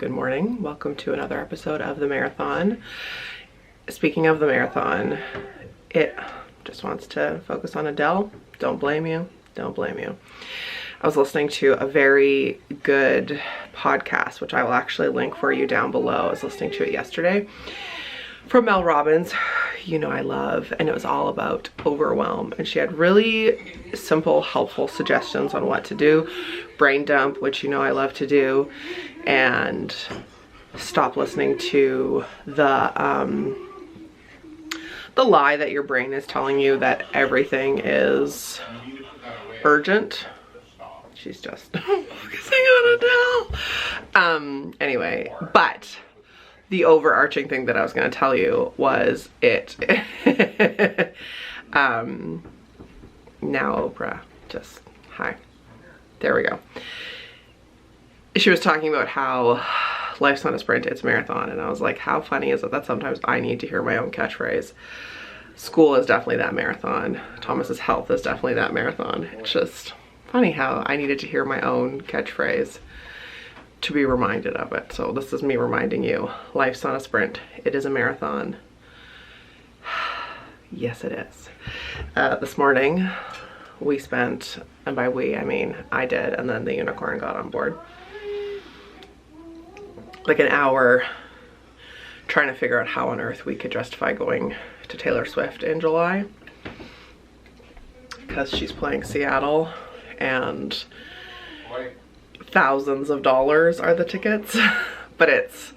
Good morning. Welcome to another episode of the Marathon. Speaking of the marathon, it just wants to focus on Adele. Don't blame you. Don't blame you. I was listening to a very good podcast, which I will actually link for you down below. I was listening to it yesterday from Mel Robbins, you know I love, and it was all about overwhelm. And she had really simple, helpful suggestions on what to do. Brain dump, which you know I love to do, and stop listening to the lie that your brain is telling you that everything is urgent. She's just focusing on Adele. Anyway, but the overarching thing that I was going to tell you was now Oprah, just hi. There we go. She was talking about how life's not a sprint, it's a marathon. And I was like, how funny is it that sometimes I need to hear my own catchphrase? School is definitely that marathon. Thomas's health is definitely that marathon. It's just funny how I needed to hear my own catchphrase to be reminded of it. So this is me reminding you, life's not a sprint, it is a marathon. Yes, it is. This morning we spent, and by we I mean I did, and then the unicorn got on board, like an hour trying to figure out how on earth we could justify going to Taylor Swift in July, because she's playing Seattle and thousands of dollars are the tickets. But it's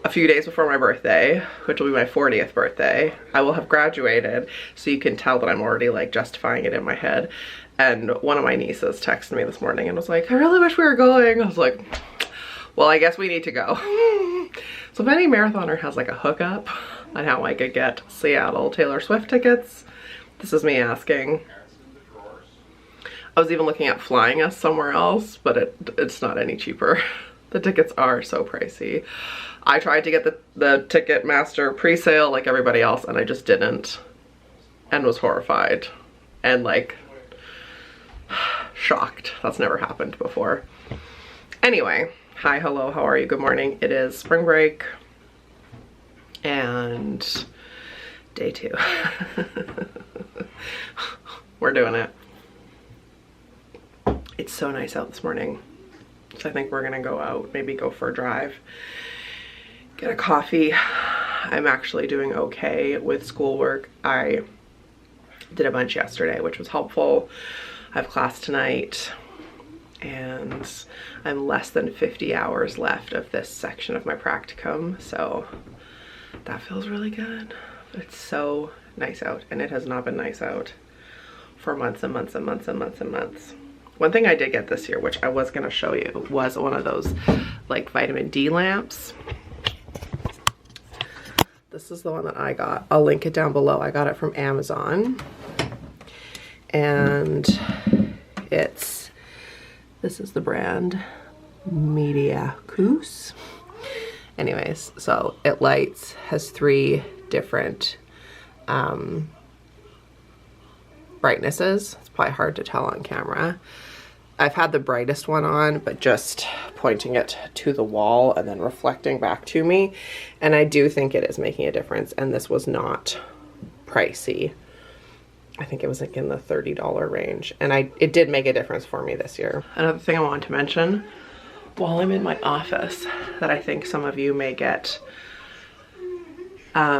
a few days before my birthday, which will be my 40th birthday. I will have graduated, so you can tell that I'm already like justifying it in my head. And one of my nieces texted me this morning and was like, I really wish we were going. I was like, well, I guess we need to go. So if any marathoner has like a hookup on how I could get Seattle Taylor Swift tickets, this is me asking. I was even looking at flying us somewhere else, but it's not any cheaper. The tickets are so pricey. I tried to get the Ticketmaster pre-sale like everybody else, and I just didn't, and was horrified and like shocked. That's never happened before. Anyway, hi, hello, how are you? Good morning. It is spring break and day 2. We're doing it. It's so nice out this morning, so I think we're gonna go out, maybe go for a drive, get a coffee. I'm actually doing okay with schoolwork. I did a bunch yesterday, which was helpful. I have class tonight, and I'm less than 50 hours left of this section of my practicum, so that feels really good. It's so nice out, and it has not been nice out for months and months and months and months and months. One thing I did get this year, which I was going to show you, was one of those like vitamin D lamps. This is the one that I got. I'll link it down below. I got it from Amazon. And this is the brand Mareathon. Anyways, so it lights, has 3 different brightnesses. It's probably hard to tell on camera. I've had the brightest one on, but just pointing it to the wall and then reflecting back to me. And I do think it is making a difference. And this was not pricey. I think it was like in the $30 range. And it did make a difference for me this year. Another thing I wanted to mention while I'm in my office that I think some of you may get, I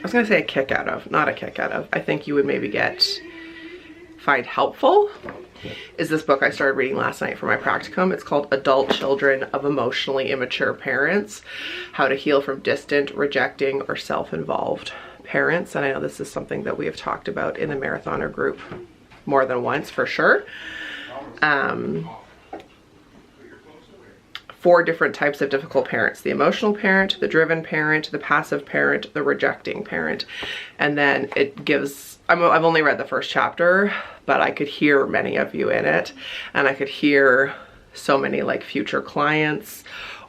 was gonna say a kick out of, not a kick out of, I think you would maybe find helpful, is this book I started reading last night for my practicum. It's called Adult Children of Emotionally Immature Parents, How to Heal from Distant, Rejecting, or Self-Involved Parents. And I know this is something that we have talked about in the Mareathoners group more than once for sure. 4 different types of difficult parents: the emotional parent, the driven parent, the passive parent, the rejecting parent. And then it gives, I've only read the first chapter, but I could hear many of you in it, and I could hear so many like future clients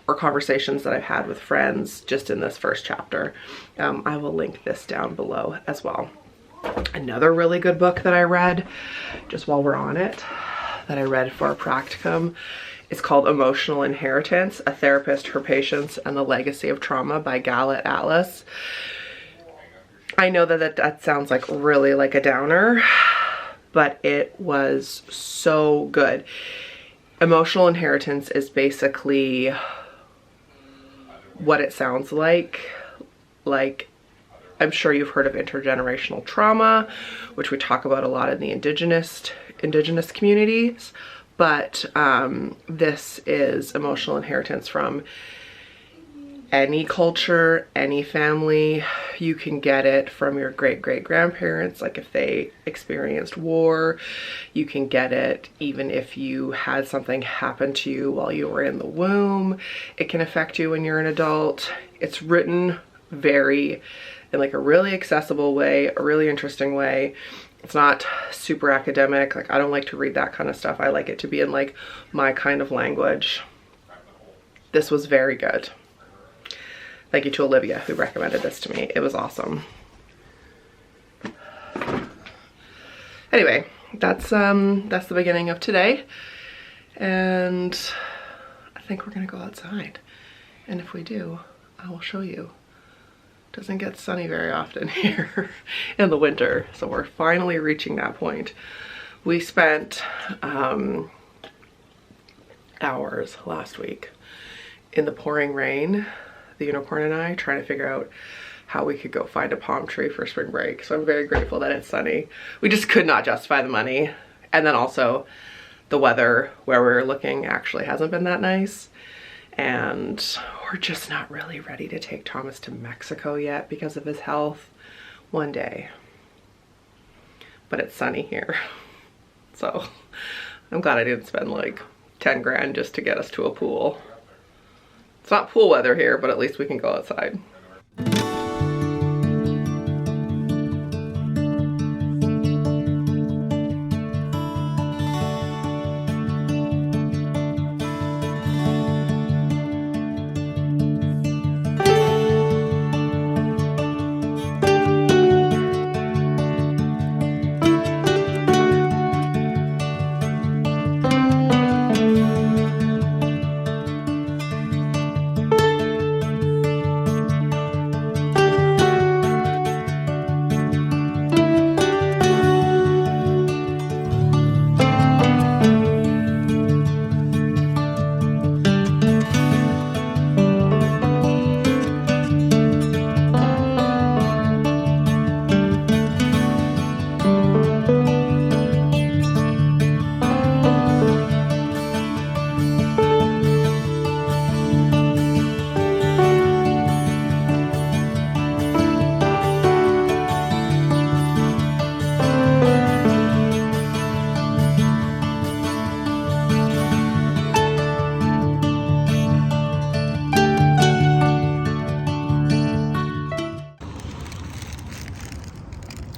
or conversations that I've had with friends just in this first chapter. I will link this down below as well. Another really good book that I read, just while we're on it, that I read for a practicum It's called Emotional Inheritance, A Therapist, Her Patients, and the Legacy of Trauma by Gallet Atlas. I know that sounds like really like a downer, but it was so good. Emotional inheritance is basically what it sounds like. Like, I'm sure you've heard of intergenerational trauma, which we talk about a lot in the indigenous communities, but this is emotional inheritance from any culture, any family. You can get it from your great-great-grandparents, like if they experienced war. You can get it even if you had something happen to you while you were in the womb. It can affect you when you're an adult. It's written in like a really accessible way, a really interesting way. It's not super academic. Like, I don't like to read that kind of stuff. I like it to be in like my kind of language. This was very good. Thank you to Olivia who recommended this to me. It was awesome. Anyway, that's the beginning of today. And I think we're gonna go outside. And if we do, I will show you. It doesn't get sunny very often here in the winter. So we're finally reaching that point. We spent hours last week in the pouring rain, the unicorn and I, trying to figure out how we could go find a palm tree for spring break. So I'm very grateful that it's sunny. We just could not justify the money. And then also the weather where we were looking actually hasn't been that nice. And we're just not really ready to take Thomas to Mexico yet because of his health. One day. But it's sunny here. So I'm glad I didn't spend like 10 grand just to get us to a pool. It's not pool weather here, but at least we can go outside.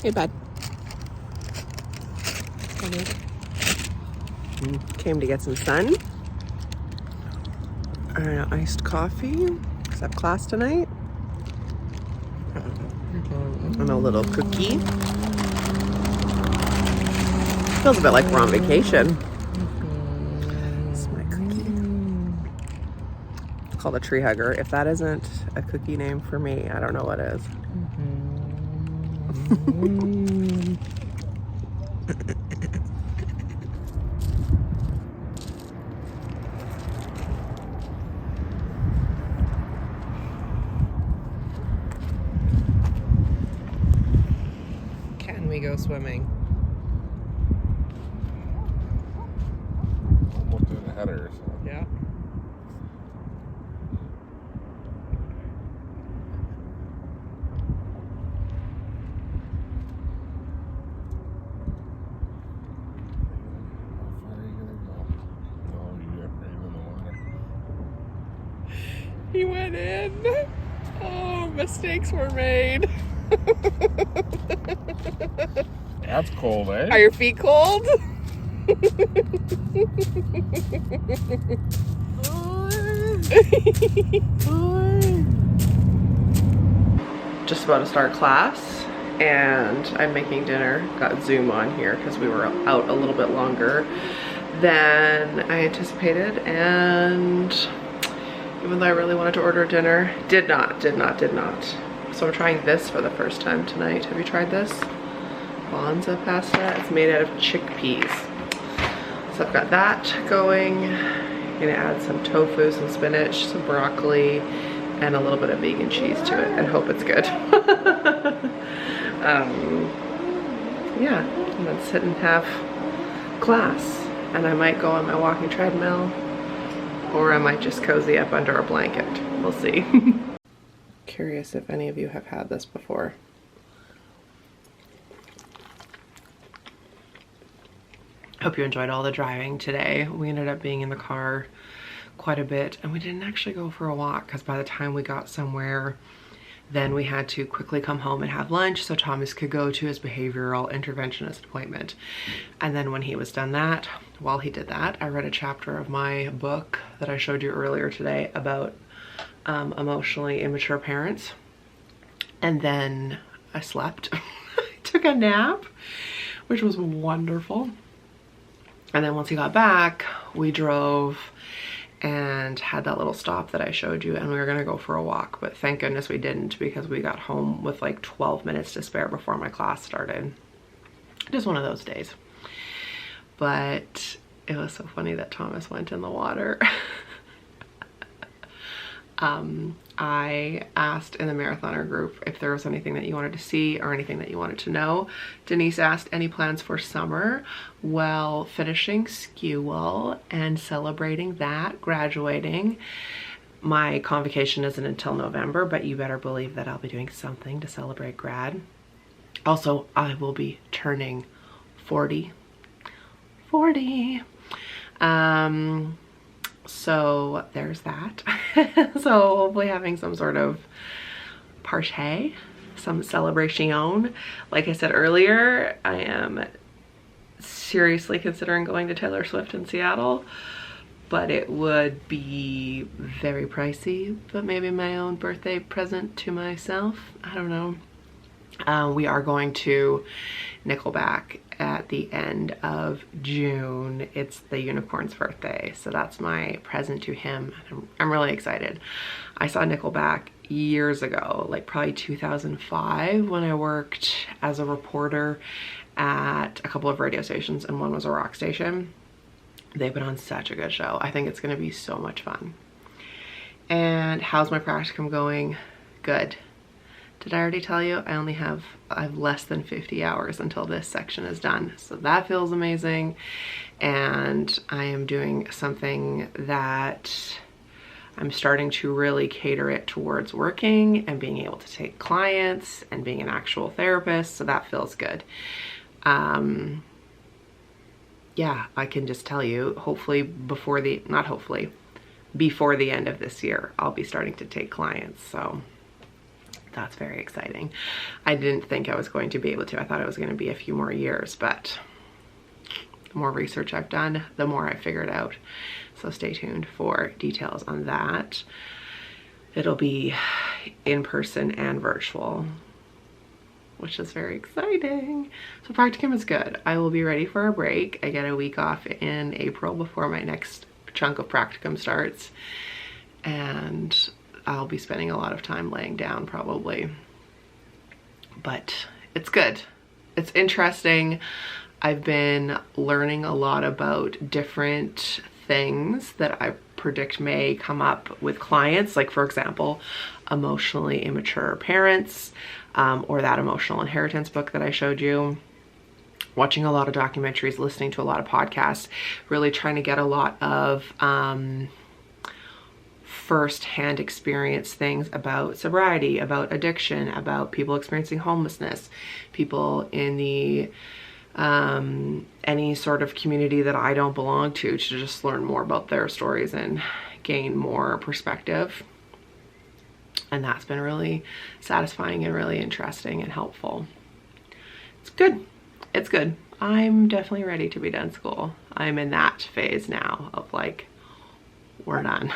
Hey, bud. Came to get some sun. Iced coffee, because I have class tonight. And a little cookie. Feels a bit like we're on vacation. This is my cookie. It's called a tree hugger. If that isn't a cookie name for me, I don't know what is. Can we go swimming? Almost in the header. So. Yeah. He went in. Oh, mistakes were made. That's cold, eh? Are your feet cold? Just about to start class and I'm making dinner. Got Zoom on here because we were out a little bit longer than I anticipated, and even though I really wanted to order dinner, did not. So I'm trying this for the first time tonight. Have you tried this? Bonza pasta. It's made out of chickpeas. So I've got that going. I'm gonna add some tofu, some spinach, some broccoli, and a little bit of vegan cheese to it, and hope it's good. Yeah, and then sit and have class. And I might go on my walking treadmill, or I might just cozy up under a blanket. We'll see. Curious if any of you have had this before. Hope you enjoyed all the driving today. We ended up being in the car quite a bit, and we didn't actually go for a walk because by the time we got somewhere, then we had to quickly come home and have lunch so Thomas could go to his behavioral interventionist appointment. And then when he was done that, while he did that, I read a chapter of my book that I showed you earlier today about emotionally immature parents. And then I slept. I took a nap, which was wonderful. And then once he got back, we drove and had that little stop that I showed you, and we were gonna go for a walk, but thank goodness we didn't, because we got home with like 12 minutes to spare before my class started. Just one of those days. But it was so funny that Thomas went in the water. I asked in the Mareathoner group if there was anything that you wanted to see or anything that you wanted to know. Denise asked any plans for summer. Well, finishing school and celebrating that, graduating. My convocation isn't until November, but you better believe that I'll be doing something to celebrate grad. Also, I will be turning 40. 40. So there's that. So hopefully having some sort of party, some celebration. Like I said earlier, I am seriously considering going to Taylor Swift in Seattle, but it would be very pricey, but maybe my own birthday present to myself. I don't know. We are going to Nickelback at the end of June. It's the unicorn's birthday, so that's my present to him. I'm really excited. I saw Nickelback years ago, like probably 2005, when I worked as a reporter at a couple of radio stations, and one was a rock station. They put on such a good show. I think it's gonna be so much fun. And how's my practicum going? Good. Did I already tell you? I have less than 50 hours until this section is done. So that feels amazing. And I am doing something that I'm starting to really cater it towards working and being able to take clients and being an actual therapist. So that feels good. Yeah, I can just tell you, hopefully before the end of this year, I'll be starting to take clients. So that's very exciting. I didn't think I was going to be able to. I thought it was going to be a few more years, but the more research I've done, the more I figured out. So stay tuned for details on that. It'll be in person and virtual, which is very exciting. So practicum is good. I will be ready for a break. I get a week off in April before my next chunk of practicum starts, and I'll be spending a lot of time laying down probably, but it's good. It's interesting. I've been learning a lot about different things that I predict may come up with clients. Like for example, emotionally immature parents, or that emotional inheritance book that I showed you. Watching a lot of documentaries, listening to a lot of podcasts, really trying to get a lot of first-hand experience things about sobriety, about addiction, about people experiencing homelessness, people in the any sort of community that I don't belong to just learn more about their stories and gain more perspective. And that's been really satisfying and really interesting and helpful. It's good. It's good. I'm definitely ready to be done school. I'm in that phase now of like, we're done.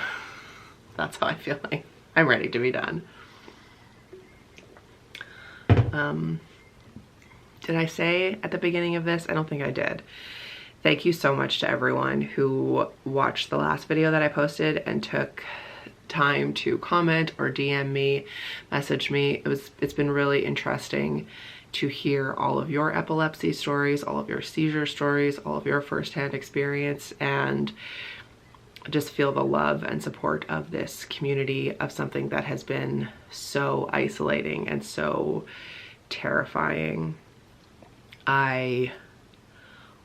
That's how I feel like. I'm ready to be done. Did I say at the beginning of this? I don't think I did. Thank you so much to everyone who watched the last video that I posted and took time to comment or DM me, message me. It's been really interesting to hear all of your epilepsy stories, all of your seizure stories, all of your firsthand experience, and just feel the love and support of this community of something that has been so isolating and so terrifying. I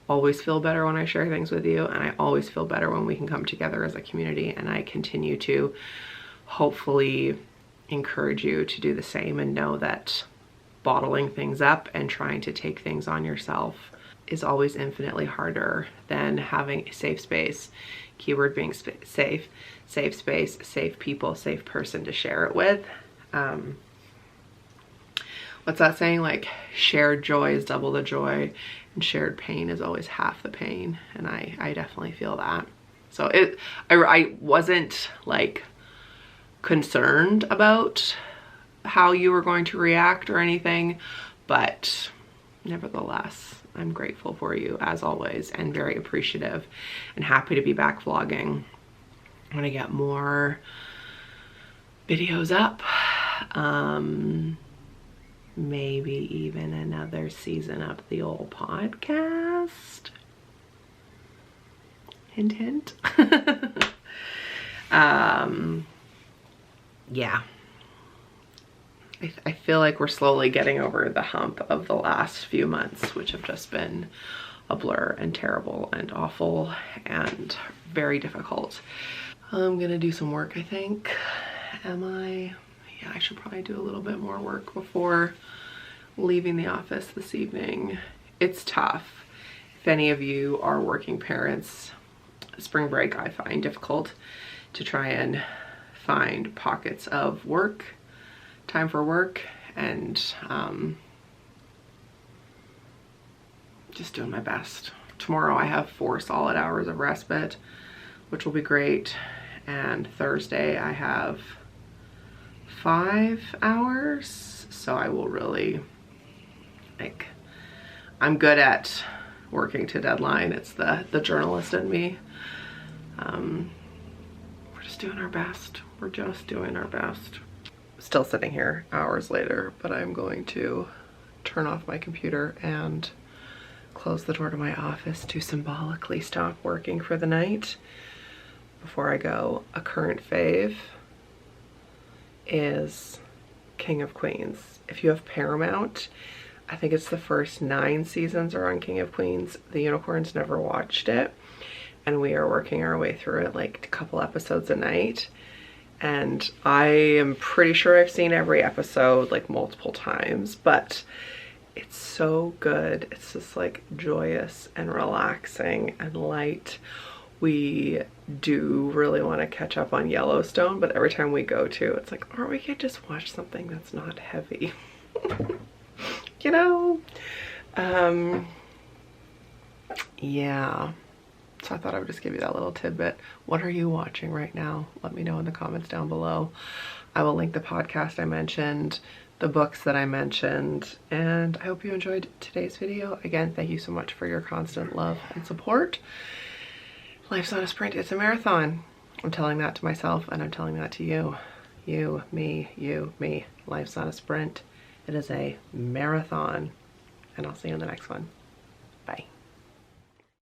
always feel better when I share things with you, and I always feel better when we can come together as a community, and I continue to hopefully encourage you to do the same and know that bottling things up and trying to take things on yourself is always infinitely harder than having a safe space, keyword being safe space, safe people, safe person to share it with. What's that saying? Like, shared joy is double the joy and shared pain is always half the pain. And I definitely feel that. So I wasn't like concerned about how you were going to react or anything, but nevertheless, I'm grateful for you as always and very appreciative and happy to be back vlogging. I'm gonna get more videos up. Maybe even another season of the old podcast. Hint, hint. Yeah. I feel like we're slowly getting over the hump of the last few months, which have just been a blur and terrible and awful and very difficult. I'm gonna do some work, I think. Am I? Yeah, I should probably do a little bit more work before leaving the office this evening. It's tough. If any of you are working parents, spring break I find difficult to try and find pockets of work, time for work, and just doing my best. Tomorrow I have 4 solid hours of respite, which will be great, and Thursday I have 5 hours, so I will really, like, I'm good at working to deadline. It's the journalist in me. We're just doing our best. We're just doing our best. Still sitting here hours later, but I'm going to turn off my computer and close the door to my office to symbolically stop working for the night. Before I go, a current fave is King of Queens. If you have Paramount, I think it's the first 9 seasons are on King of Queens. The Unicorns never watched it, and we are working our way through it like a couple episodes a night. And I am pretty sure I've seen every episode like multiple times, but it's so good. It's just like joyous and relaxing and light. We do really want to catch up on Yellowstone, but every time we go to, it's like, or we could just watch something that's not heavy. You know? Yeah. So I thought I would just give you that little tidbit. What are you watching right now? Let me know in the comments down below. I will link the podcast I mentioned, the books that I mentioned, and I hope you enjoyed today's video. Again, thank you so much for your constant love and support. Life's not a sprint, it's a marathon. I'm telling that to myself, and I'm telling that to you. You, me. Life's not a sprint, it is a marathon. And I'll see you in the next one.